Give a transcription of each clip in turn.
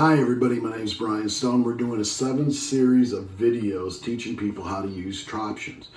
Hi everybody, my name is Brian Stone. We're doing a 7 series of videos teaching people how to use Troptions.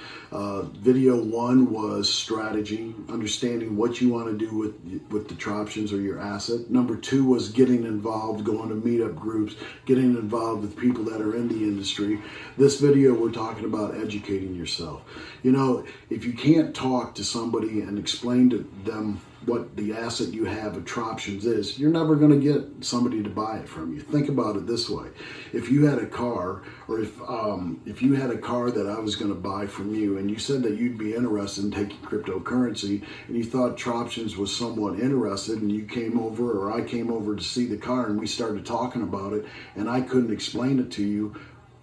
Video 1 was strategy, understanding what you want to do with the Troptions or your asset. Number 2 was getting involved, going to meetup groups, getting involved with people that are in the industry. This video we're talking about educating yourself. You know, if you can't talk to somebody and explain to them what the asset you have at Troptions is, you're never going to get somebody to buy it from you. Think about it this way. If you had a car, or if you had a car that I was going to buy from you, and you said that you'd be interested in taking cryptocurrency, and you thought Troptions was somewhat interested, and you came over, or I came over to see the car, and we started talking about it, and I couldn't explain it to you,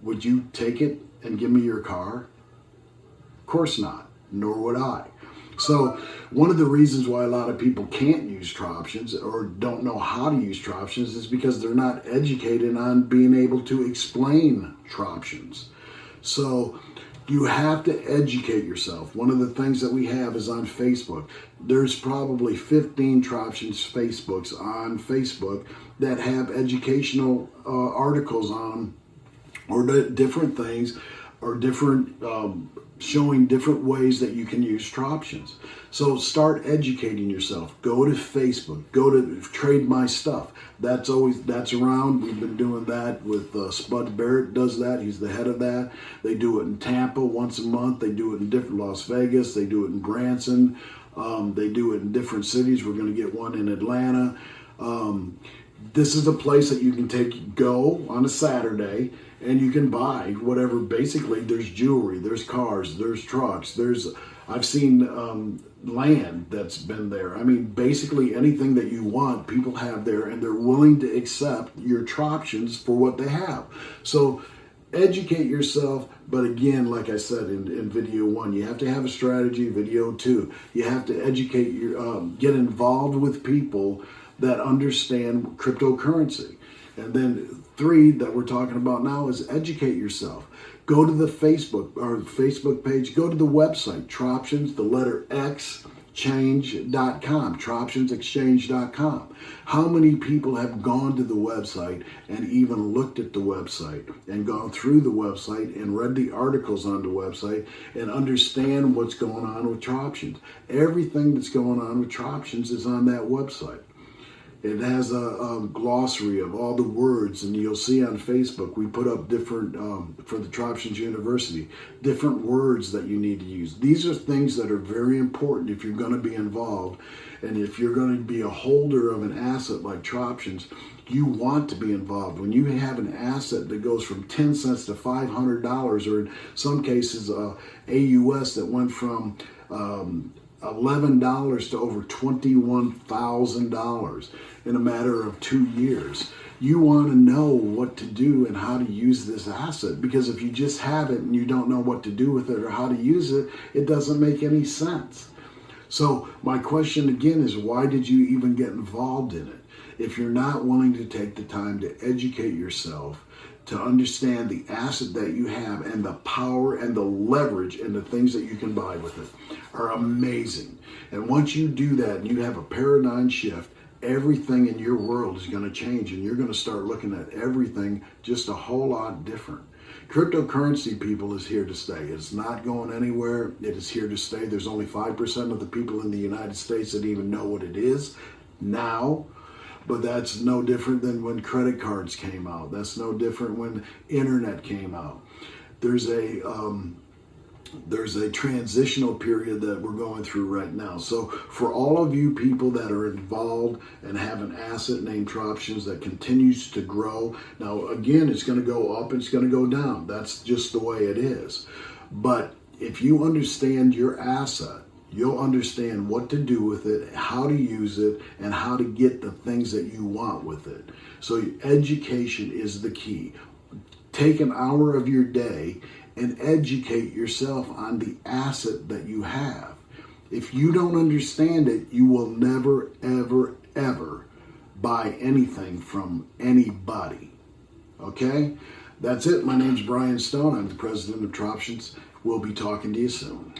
would you take it and give me your car? Of course not, nor would I. So one of the reasons why a lot of people can't use Troptions or don't know how to use Troptions is because they're not educated on being able to explain Troptions. So you have to educate yourself. One of the things that we have is on Facebook. There's probably 15 Troptions Facebooks on Facebook that have educational articles on them, or different things, or different showing different ways that you can use Troptions. So start educating yourself. Go to Facebook. Go to Trade My Stuff. That's around. We've been doing that with Spud Barrett does that. He's the head of that. They do it in Tampa once a month. They do it in different Las Vegas. They do it in Branson. They do it in different cities. We're going to get one in Atlanta. This is a place that you can go on a Saturday, and you can buy whatever. Basically, there's jewelry, there's cars, there's trucks, I've seen land that's been there. I mean, basically anything that you want, people have there, and they're willing to accept your Troptions for what they have. So educate yourself, but again, like I said in video 1, you have to have a strategy. Video 2, you have to educate get involved with people that understand cryptocurrency. And then 3 that we're talking about now is educate yourself. Go to the Facebook page, go to the website, Troptions, the letter X, change.com, Troptionsexchange.com. How many people have gone to the website and even looked at the website and gone through the website and read the articles on the website and understand what's going on with Troptions? Everything that's going on with Troptions is on that website. It has a glossary of all the words, and you'll see on Facebook, we put up different, for the Troptions University, different words that you need to use. These are things that are very important if you're going to be involved, and if you're going to be a holder of an asset like Troptions, you want to be involved. When you have an asset that goes from 10 cents to $500, or in some cases AUS that went from $11 to over $21,000 in a matter of 2 years. You want to know what to do and how to use this asset, because if you just have it and you don't know what to do with it or how to use it, it doesn't make any sense. So my question again is, why did you even get involved in it? If you're not willing to take the time to educate yourself, to understand the asset that you have and the power and the leverage and the things that you can buy with it are amazing. And once you do that and you have a paradigm shift, everything in your world is going to change, and you're going to start looking at everything just a whole lot different. Cryptocurrency, people, is here to stay. It's not going anywhere. It is here to stay. There's only 5% of the people in the United States that even know what it is now. But that's no different than when credit cards came out. That's no different when internet came out. There's a transitional period that we're going through right now. So for all of you people that are involved and have an asset named Troptions that continues to grow, now again, it's going to go up, it's going to go down. That's just the way it is. But if you understand your asset, you'll understand what to do with it, how to use it, and how to get the things that you want with it. So education is the key. Take an hour of your day and educate yourself on the asset that you have. If you don't understand it, you will never, ever, ever buy anything from anybody. Okay? That's it. My name's Brian Stone. I'm the president of Troptions. We'll be talking to you soon.